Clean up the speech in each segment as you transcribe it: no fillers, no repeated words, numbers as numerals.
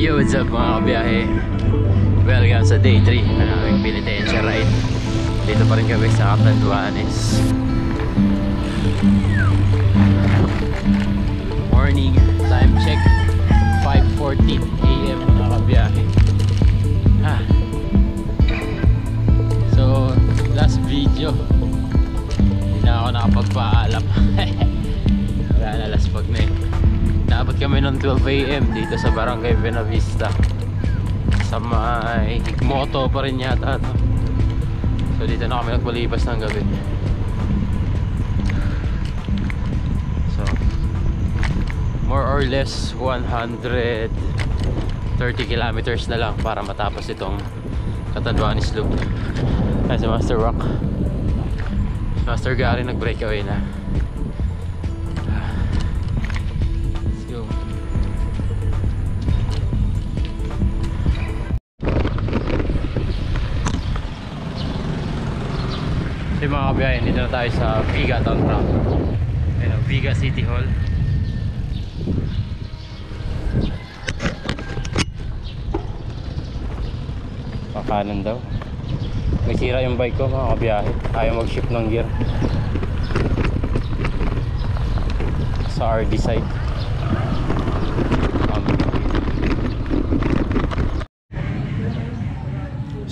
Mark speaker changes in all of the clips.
Speaker 1: Yo, what's up mga kabiyahe? Welcome sa day 3 na aming penitensya ride. Dito pa rin kami sa Catanduanes. Morning, time check 5:40 AM mga kabiyahe. So, last video hindi na ako nakapagpaalam. Wala na, last pag na eh. Dapat kami ng 12 AM dito sa Barangay Buenavista. Sa may Higmoto pa rin yata, no? So dito na kami nagpalipas ng gabi. So more or less 130 kilometers na lang para matapos itong Catanduanes Loop. Ay, si Master Rock, Master Gary nag-breakaway na. Mga kabiyahe, dito na tayo sa Viga Town Proper. Ayun, Viga City Hall. Pakanan daw. May sira yung bike ko mga kabiyahe. Ayaw mag-shift ng gear sa RD side.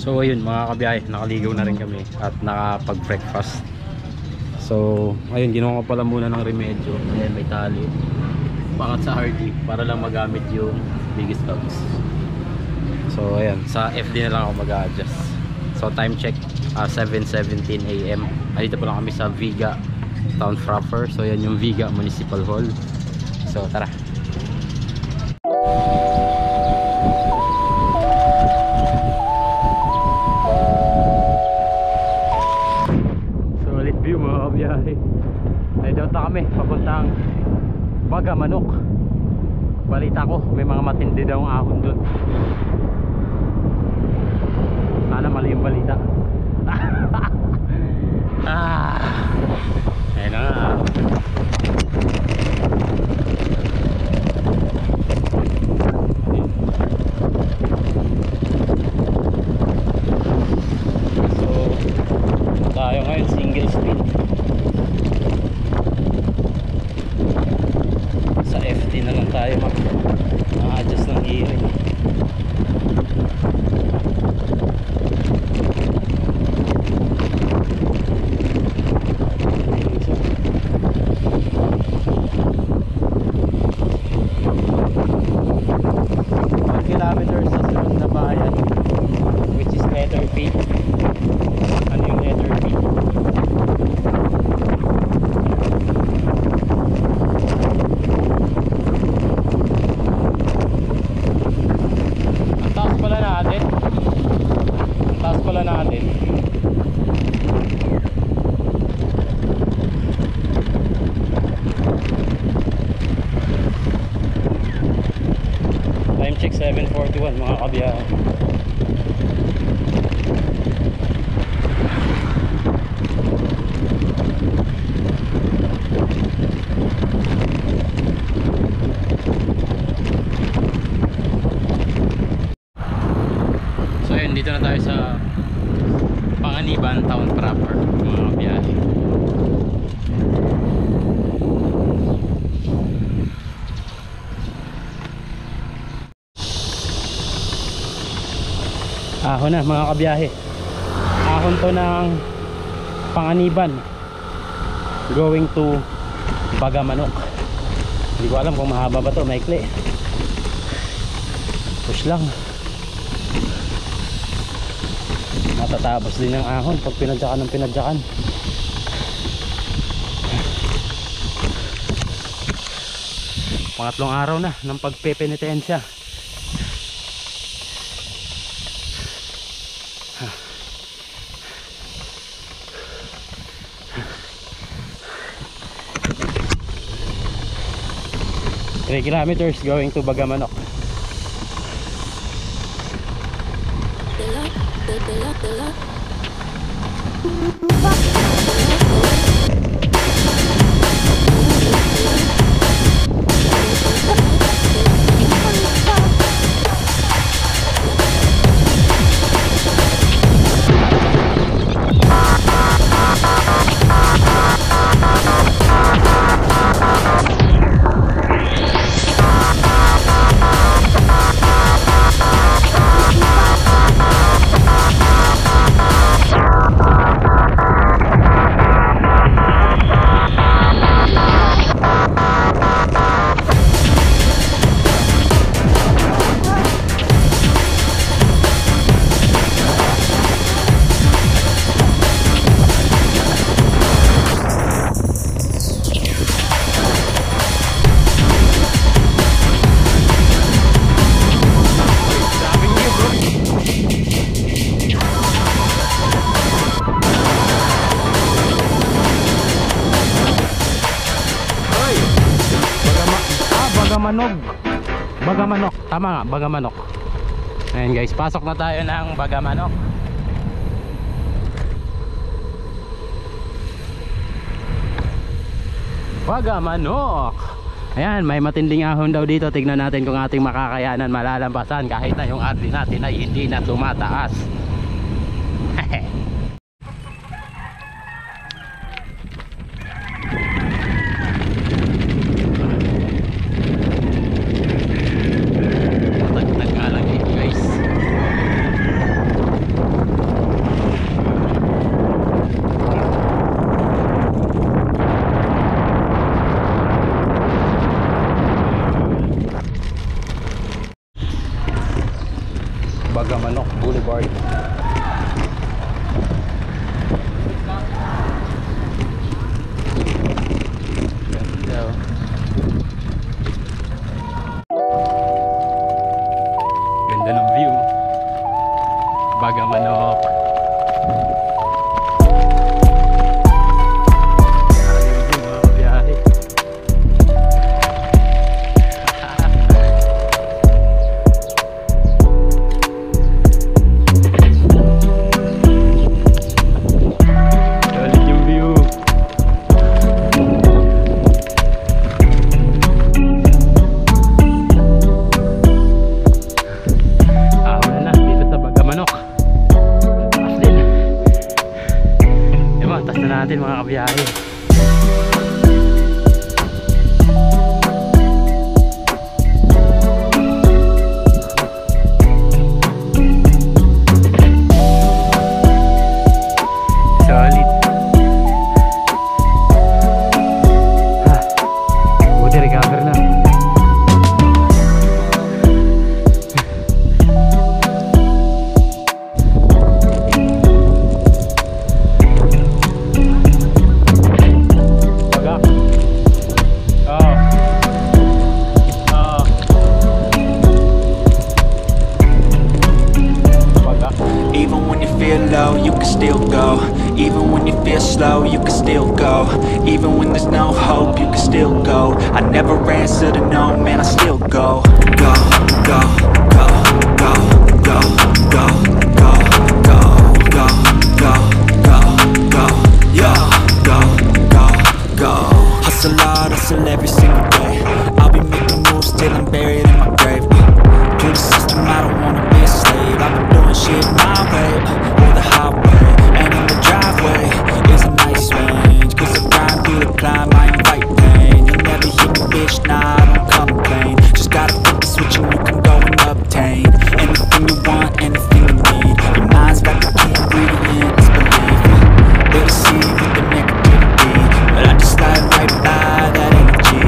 Speaker 1: So ayun mga kabiyahe, nakaligaw na rin kami at nakapag-breakfast. So ayun, ginawa ko pala muna ng remedyo. Ayan, may tali pangat sa RD para lang magamit yung biggest dogs. So ayan, sa FD na lang ako mag-a-adjust. So time check 7:17 AM. Dito pa lang kami sa Viga Town Proper. So yan yung Viga Municipal Hall. So tara. Ay, daw na kami papuntang Bagamanok. Balita ko may mga matindi daw ang ahon dun. Sana mali yung balita. Ayun na nga. So tayo ngayon single speed. Sa FT na lang tayo mag-adjust ng gearing. Kilometers sa sunod na bayan, which is letter P. Ano yung letter P? Natin time check 7:41 mga kabiyahe. So yun, dito na tayo sa Panganiban Town Proper mga biyahe. Ahon na mga kabiyahe. Ahon to ng Panganiban going to Bagamanok. Hindi ko alam kung mahaba ba to, maikli. Push lang. Matatapos din ang ahon pag pinadyakan ng pinadyakan. Pangatlong araw na ng pagpepenitensya. Three kilometers going to Bagamanok. Bagamanok. Bagamanok. Tama nga, Bagamanok. Ayan guys, pasok na tayo ng Bagamanok. Bagamanok. Ayan, may matinding ahon daw dito. Tignan natin kung ating makakayanan malalampasan kahit na yung RD natin ay hindi na tumataas. Bagamanok Boulevard. Ganda ng view. Bagamanok. Natin mga kabiyahe. Solid. Buti recover na.
Speaker 2: Low, you can still go. Even when you feel slow, you can still go. Even when there's no hope, you can still go. I never answer to no, man, I still go. Go, go, go, go, go, go, go, go, go, go, go, go, yeah, go, go, go. Hustle hard, hustle every single day. I'll be making moves till I'm buried in my grave. To the system, I don't wanna be a slave. I've been doing shit my way. And in the driveway is a nice range, cause I grind through the climb, I invite pain. You'll never hear me, bitch, nah, I don't complain. Just gotta flip the switch and you can go and obtain anything you want, anything you need. Your mind's got the key ingredient, it's belief. They deceive with the negativity, but I just slide right by that energy.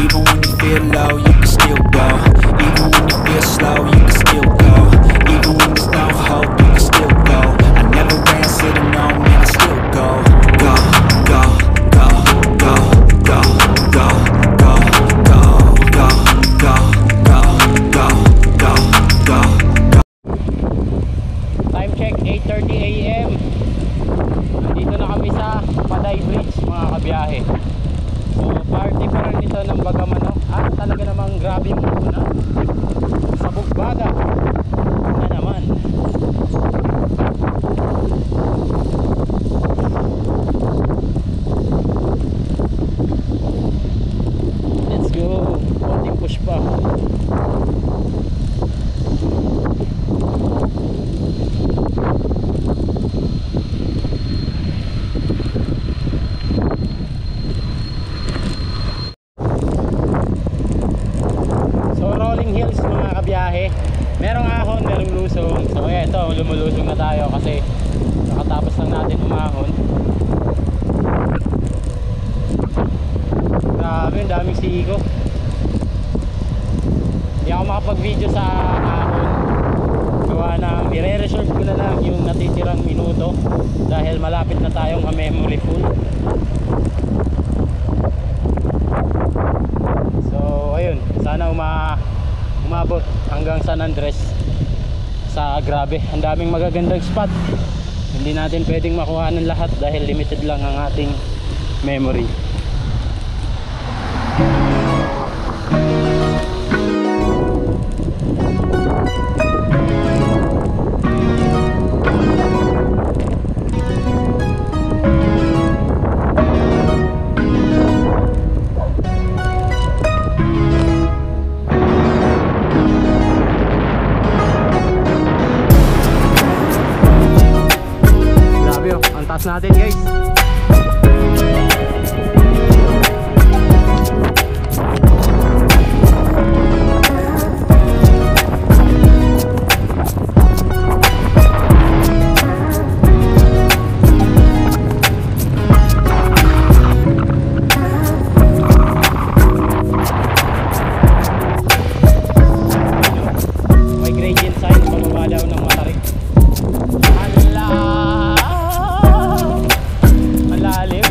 Speaker 2: Even when you feel low, you can still go. Even when you feel slow, you can still go. Even when there's no hope, you can still go. I never answer to no, man, I still go. Go, go, go, go, go, go, go, go, go, go, go, go, go, go.
Speaker 1: Time check, 8:30 AM. Nandito na kami sa Paday Bridge mga kabiyahe. So party pa rin ito ng Bagamanok. Talaga namang grabe yung una. Sabog baga na naman. Let's go. Konting push pa. Merong ahon, merong lusong. So ito, lumulusong na tayo kasi nakatapos lang natin umahon. Grabe, ang daming siko. Hindi ako makapag-video sa ahon. Gawa na, i-re-reserve ko na lang yung natitirang minuto dahil malapit na tayong memory full. So ayun, sana umabot hanggang San Andres. Grabe, ang daming magagandang spot. Hindi natin pwedeng makuha ng lahat dahil limited lang ang ating memory. lakas natin guys. May gradient sign pababa daw ng Matarik. Malalim.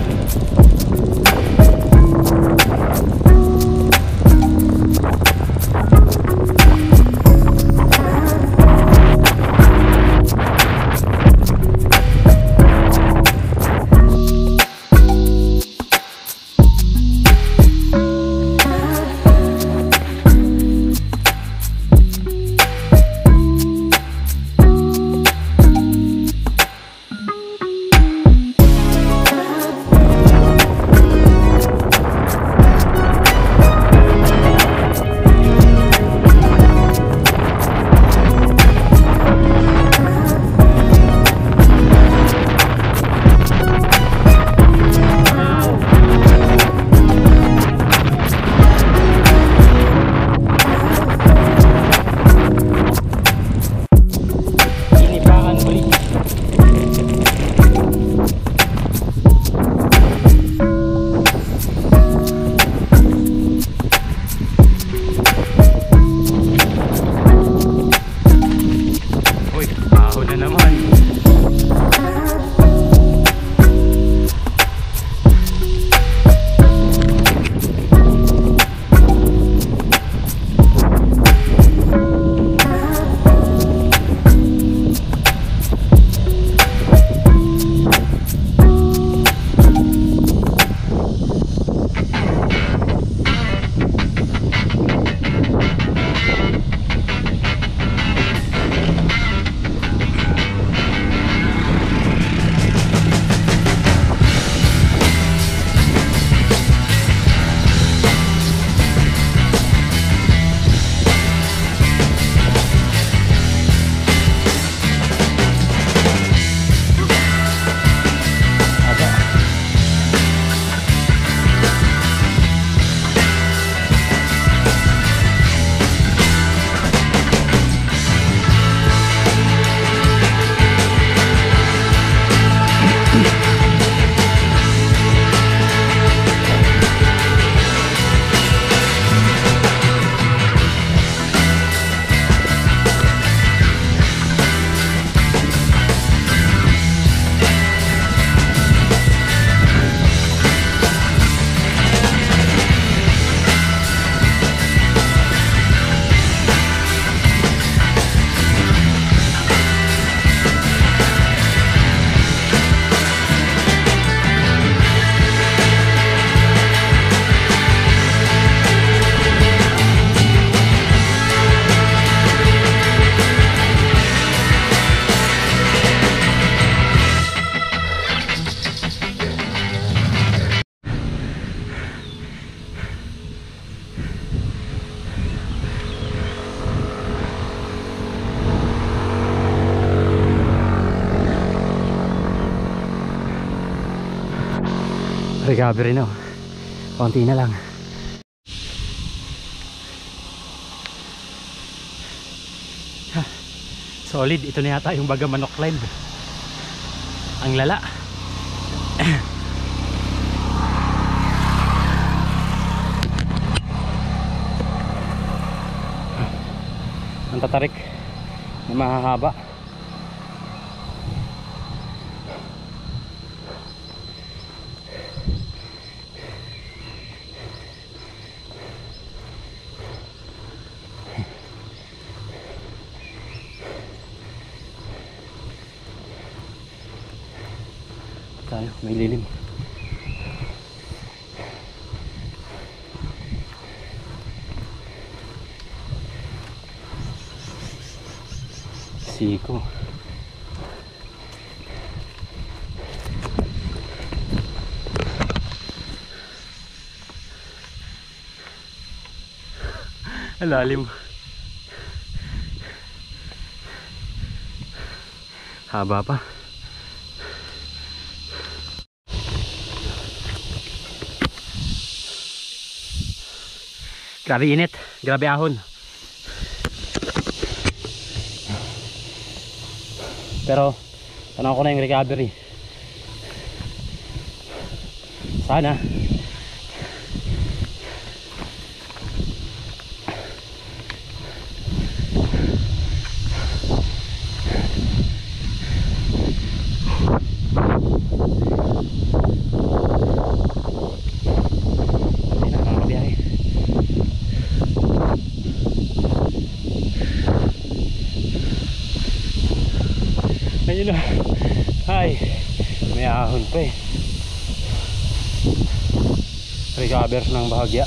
Speaker 1: Recovery no. Konti na lang. Solid, ito na yata yung Bagamanok climb. Ang lala. Ang tatarik na mahahaba. Tayo, may lilim. Siko. Lalim. Haba pa. Grabe init, grabe ahon. Pero tanaw ko na yung recovery. Sana. Ayun na. Ay, may ahon pa eh. Recover ng bahagya.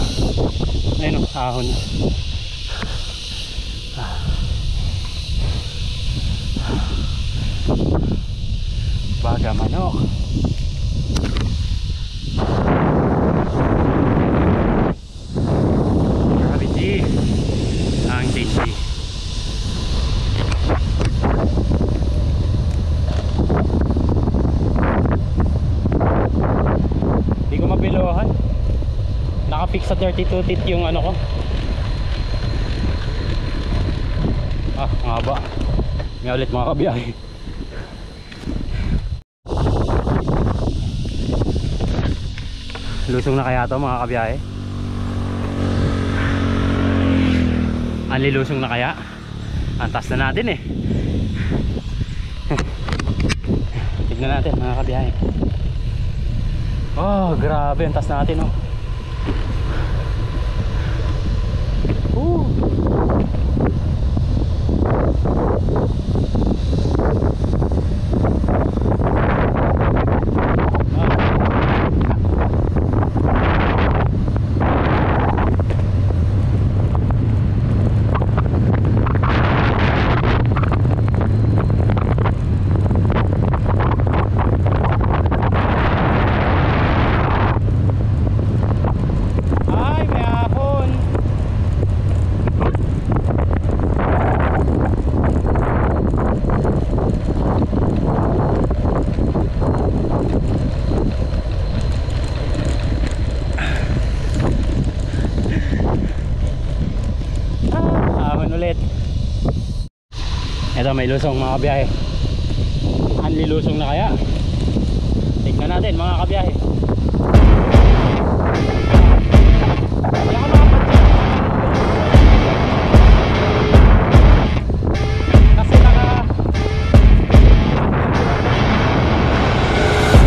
Speaker 1: Ayun o, ahon. Baga manok. Grabe G. Ang tindi. Nakafix sa 32 teeth yung ano ko. Ah, nga ba? May ulit mga kabiyahe. Lusong na kaya to mga kabiyahe? Anlilusong na kaya? Antas na natin eh. Tignan natin mga kabiyahe. Oh, grabe, antas natin oh. Ito may lusong mga kabiyahe. Anli lusong na kaya? Tignan natin mga kabiyahe. Kasi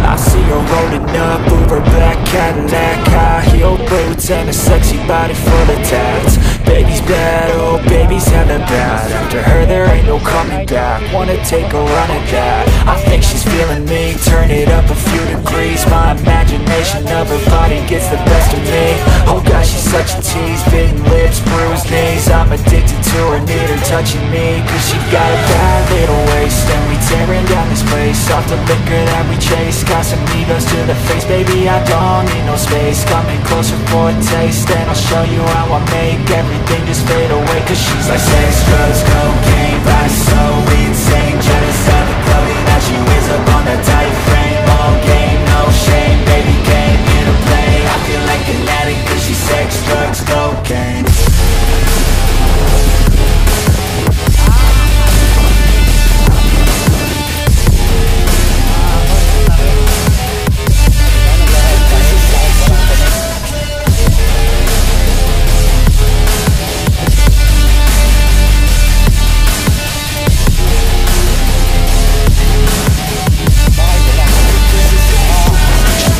Speaker 2: I see her rolling up, Uber black Cadillac, high heel boots and a sexy body full of tats. Baby's bad, oh baby's hella bad. After her there ain't no coming back. Wanna take a run at that. I think she's feeling me, turn it up a few degrees. My imagination of her body gets the best of me. Oh gosh, she's such a tease, bitten lips, bruised knees. I'm addicted to her, need her touching me. Cause she got a bad little waist, and we tearing down this place. Off the liquor that we chase, got some egos to the face. Baby, I don't need no space. Coming closer for a taste, and I'll show you how I make everything just fade away. Cause she's like sex, drugs, cocaine, body so insane. Jealous of the clothing that she wears up on the tight frame. All game, no shame, baby came here to play. I feel like an addict cause she's sex, drugs, cocaine.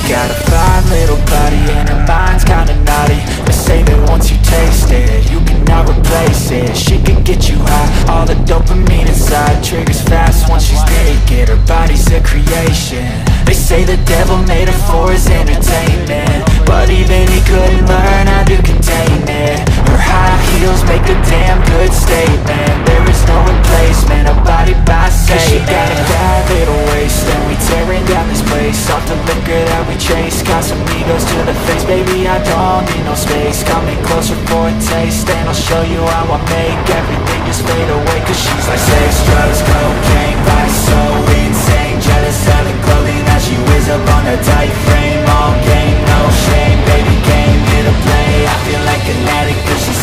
Speaker 2: Got a fine little body and her mind's kinda naughty. They say that once you taste it, you cannot replace it. She can get you high, all the dopamine inside triggers fast once she's naked. Her body's a creation. They say the devil made her for his entertainment, but even he couldn't learn how to contain it. Her high heels make a damn good statement. There is no replacement, a body by Satan. Cause she got a bad little waist, and we tearing down this place. Off the liquor that we chase, got some egos to the face. Baby, I don't need no space. Coming closer for a taste, and I'll show you how I make everything just fade away. Cause she's like sex, drugs, cocaine, body so insane. Jealous of the clothing that she wears up on her tight frame. All game, no shame, baby came here to play. I feel like an addict cause she's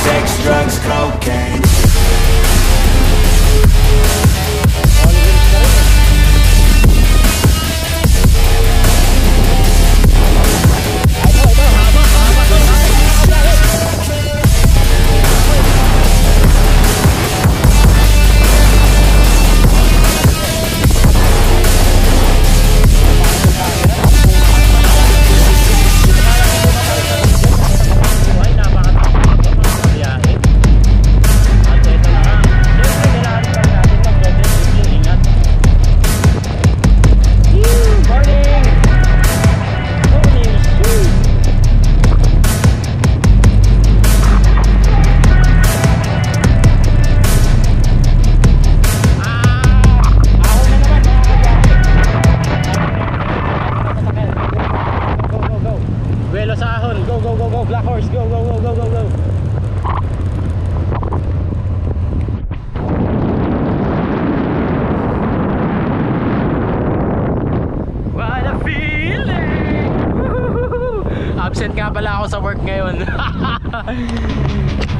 Speaker 1: sa work ngayon.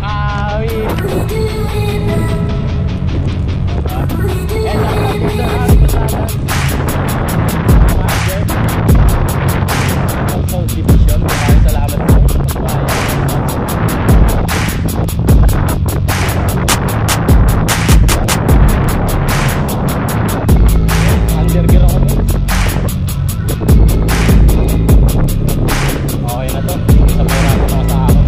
Speaker 1: Awi. Salamat po. Undergear ako doon. Okay na to. Isa po natin ako sa ako.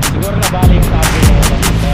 Speaker 1: Siguro nabali yung cable na ito.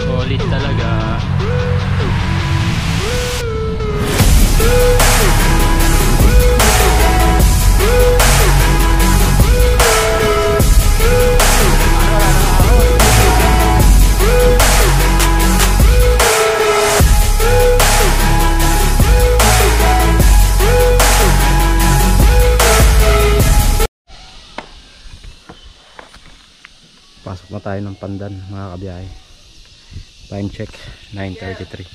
Speaker 1: Solid talaga. Pasok na tayo ng Pandan mga kabiyahe. Time check 9:33.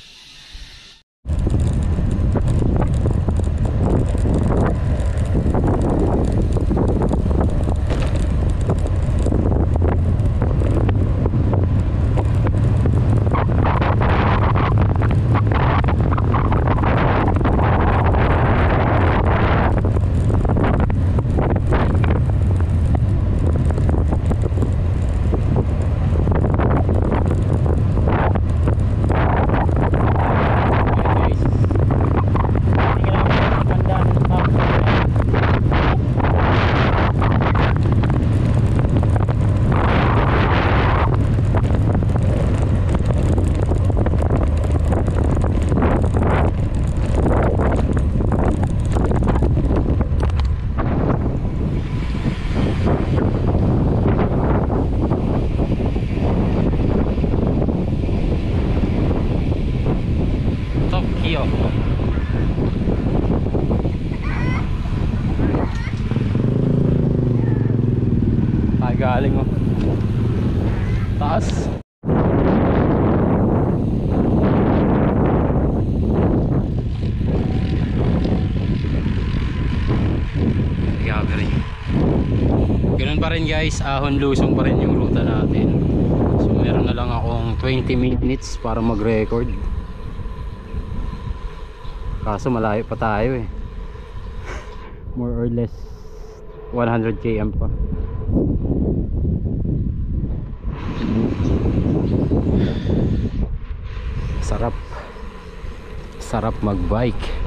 Speaker 1: Tokyo. Ay galing mo. Taas. Grabe rin. Ganun pa rin guys, Ahon Lusong pa rin yung ruta natin. So meron na lang akong 20 minutes para mag-record. Kaso malayo pa tayo eh. More or less 100 km pa. Sarap. Sarap mag-bike.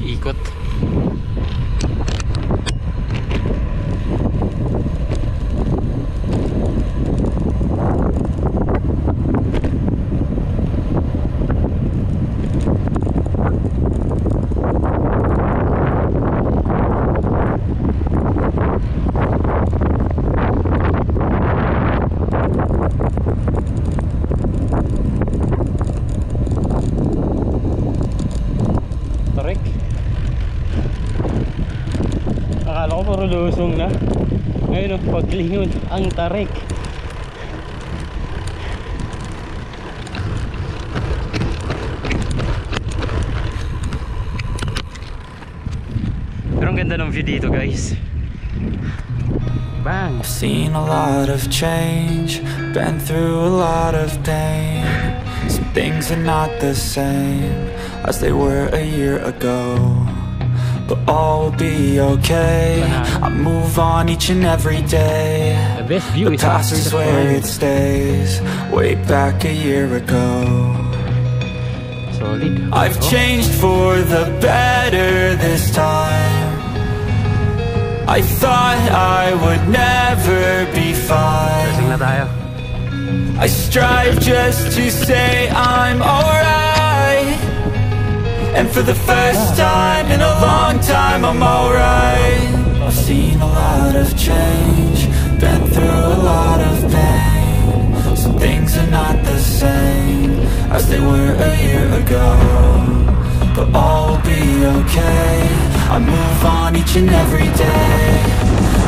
Speaker 1: Ikot. Tarik. Akala ko puro lusong na. Ngayon o, paglingon ang tarik. Sobrang ganda ng view dito, guys. Bang!
Speaker 2: I've seen a lot of change, been through a lot of pain. Some things are not the same as they were a year ago, but all will be okay. I move on each and every day.
Speaker 1: The best view
Speaker 2: The
Speaker 1: is
Speaker 2: past
Speaker 1: after
Speaker 2: is
Speaker 1: the
Speaker 2: where
Speaker 1: storm.
Speaker 2: it stays, way back a year ago.
Speaker 1: Solid.
Speaker 2: I've changed for the better this time. I thought I would never be fine.
Speaker 1: Lasing na tayo.
Speaker 2: I strive just to say I'm alright, and for the first time in a long time I'm alright. I've seen a lot of change, been through a lot of pain. Some things are not the same as they were a year ago, but all will be okay. I move on each and every day.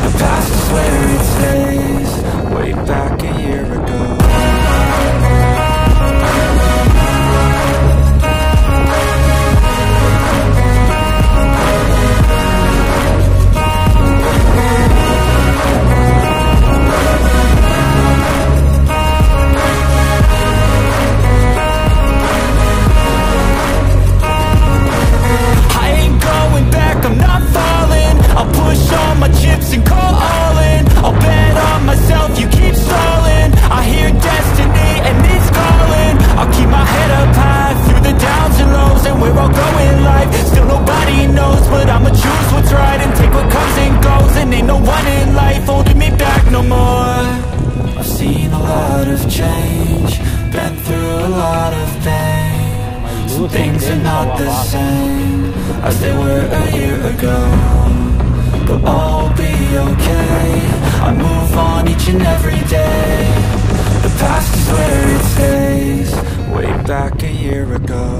Speaker 2: The past is where it stays, way back a year ago. Things are not the same as they were a year ago, but all will be okay. I move on each and every day. The past is where it stays, way back a year ago.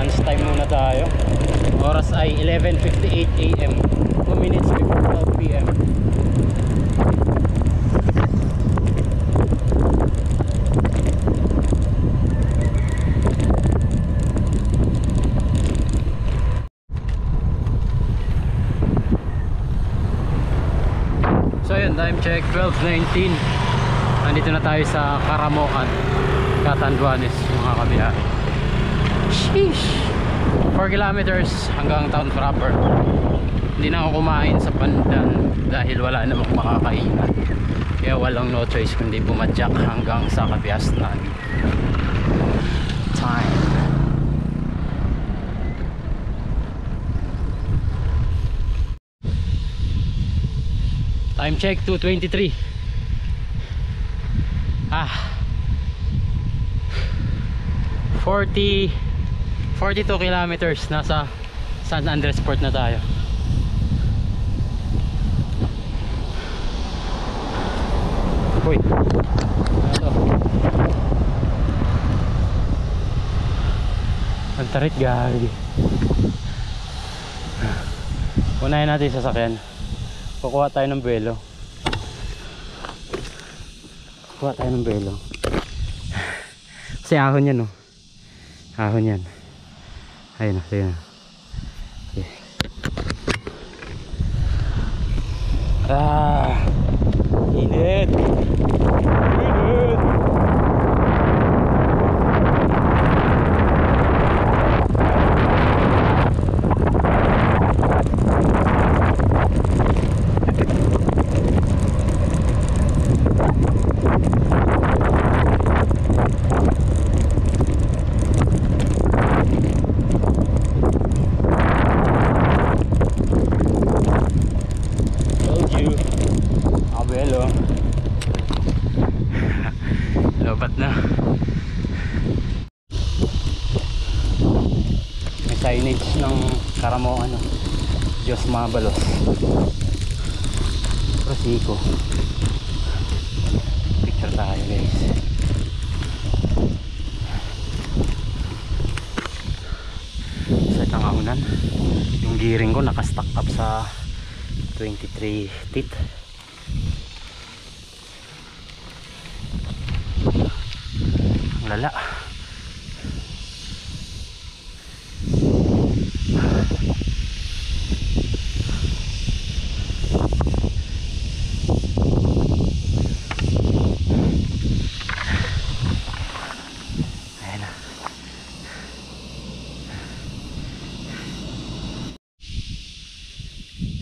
Speaker 1: Lunch time muna tayo. Oras ay 11:58 AM, 2 minutes before 12 PM. So yun, time check 12:19. Nandito na tayo sa Karamocan, Catanduanes mga kabiyahe. Sheesh, 4 kilometers hanggang town proper. Hindi na ako kumain sa Pandan dahil wala namang makakainan, kaya walang no choice kundi pumadyak hanggang sa Kabiasnan. Time check 2:23. 42 kilometers, nasa San Andres Port na tayo. Uy, ano? Ang tarit, gagi. Unahin natin yung sasakyan. Kukuha tayo ng belo. Kuha tayo ng belo. Kasi ahon yan, no? Ahon yan. Ayun na, ayun na. Okay. Init. Init. Lobat na. May signage ng Karamocan, ano? Diyos Mabalos. Prosiko. Picture tayo, guys. Sa tangahunan, yung gearing ko nakastack up sa 23 teeth. Lala. Ayan na.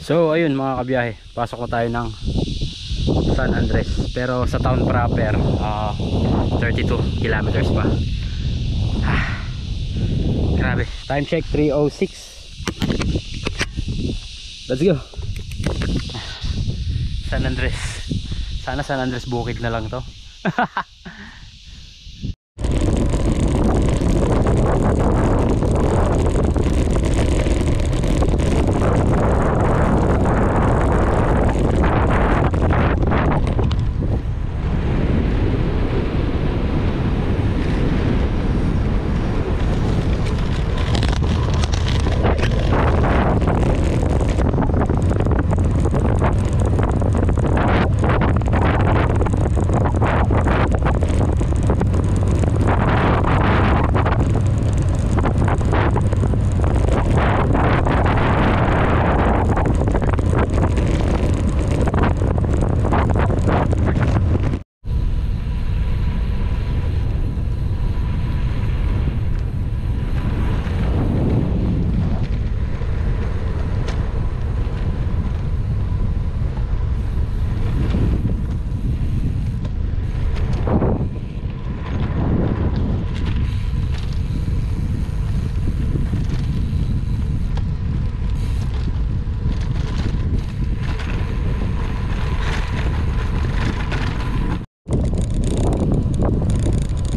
Speaker 1: So ayun mga kabiyahe, pasok na tayo ng San Andres, pero sa town proper 32 kilometers pa. Grabe. Time check 3:06. Let's go. San Andres. Sana San Andres bukid na lang to.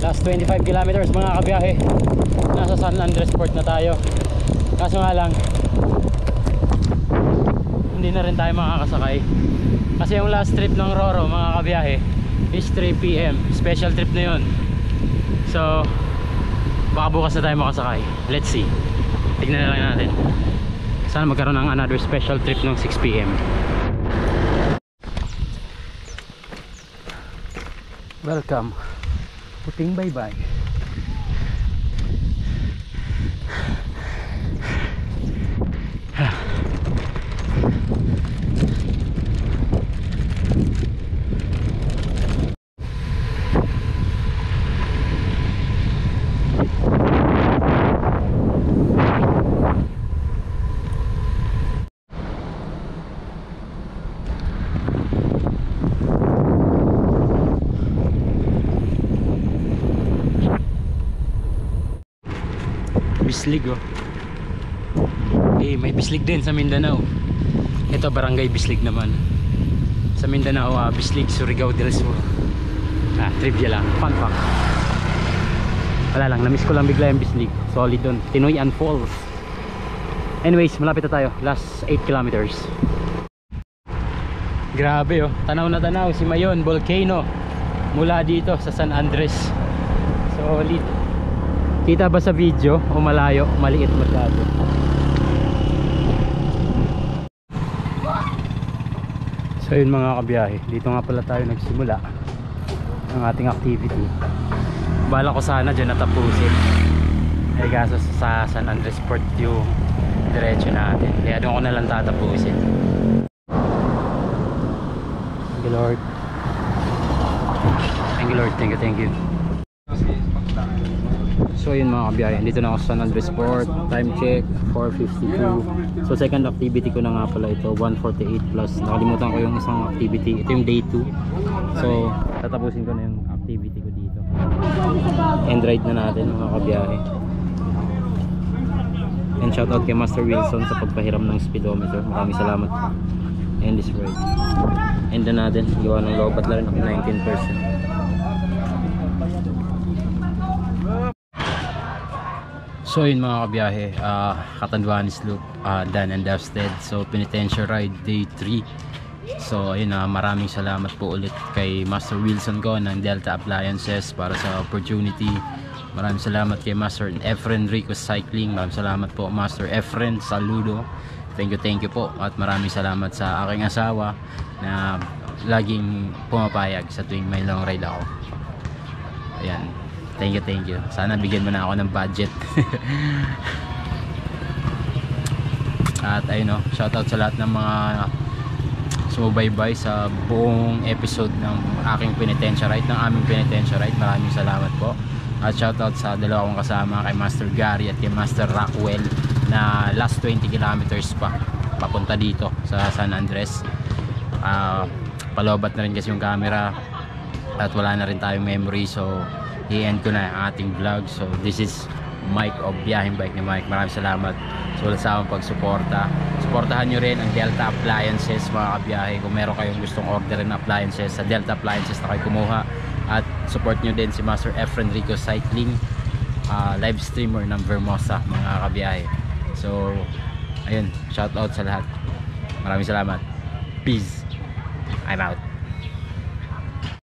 Speaker 1: Last 25 kilometers mga kabiyahe, nasa San Andres Port na tayo. Kaso nga lang, hindi na rin tayo makakasakay kasi yung last trip ng Roro mga kabiyahe is 3 PM, special trip na yun. So Baka bukas na tayo makasakay. Let's see. Tignan na lang natin. Sana magkaroon ng another special trip ng 6 PM. Welcome. Puting bye-bye. Bislig oh. Eh, may Bislig din sa Mindanao. Ito barangay Bislig naman. Sa Mindanao, Bislig, Surigao del Sur. Trivia lang, fun fact. Wala lang, na-miss ko lang bigla yung Bislig. Solid doon, Tinoyan Falls. Anyways, malapit na tayo. Last 8 kilometers. Grabe oh, tanaw na tanaw si Mayon Volcano mula dito sa San Andres. Solid. Kita ba sa video o malayo? Maliit masyado. So yun mga kabiyahe, dito nga pala tayo nagsimula ng ating activity. Bala ko sana dyan natapusin, eh kaso sa San Andres Port yung diretso natin, kaya doon ko na lang tatapusin. Thank you Lord. Thank you Lord, thank you. So yun mga kabiyahe, dito na ako sa San Andres Port. Time check 4:52. So second activity ko na nga pala ito, 1:48 plus. Nakalimutan ko yung isang activity, ito yung day 2. So tatapusin ko na yung activity ko dito. End ride na natin mga kabiyahe. And shout out kay Master Wilson sa pagpahiram ng speedometer. Maraming salamat. End this ride. End na natin, gawa ng lobat na rin ako 19%. So yun mga kabiyahe, Catanduanes Loop, done and dusted. So penitentiary ride day 3. So ayun, maraming salamat po ulit kay Master Wilson ko ng Delta Appliances para sa opportunity. Maraming salamat kay Master Efren Rico Cycling. Maraming salamat po Master Efren, saludo. Thank you po. At maraming salamat sa aking asawa na laging pumapayag sa tuwing may long ride ako. Ayan, thank you. Sana bigyan mo na ako ng budget. At ayun, shoutout sa lahat ng mga sumubaybay sa buong episode ng aking penitentiary ride, ng aming penitentiary ride. Maraming salamat po. At shoutout sa dalawa kong kasama, kay Master Gary at kay Master Rockwell, na last 20 kilometers pa papunta dito sa San Andres. Palobat na rin kasi yung camera at wala na rin tayong memory, so i-end ko na ang ating vlog. So this is Mike of Biyaheng Bike ni Mike. Maraming salamat sa wala sa akong pagsuporta. Suportahan nyo rin ang Delta Appliances mga kabiyahe. Kung meron kayong gustong orderin na appliances, sa Delta Appliances na kayo kumuha. At support nyo din si Master Efren Rico Cycling, live streamer ng Vermosa mga kabiyahe. So ayun, shout out sa lahat. Maraming salamat. Peace. I'm out.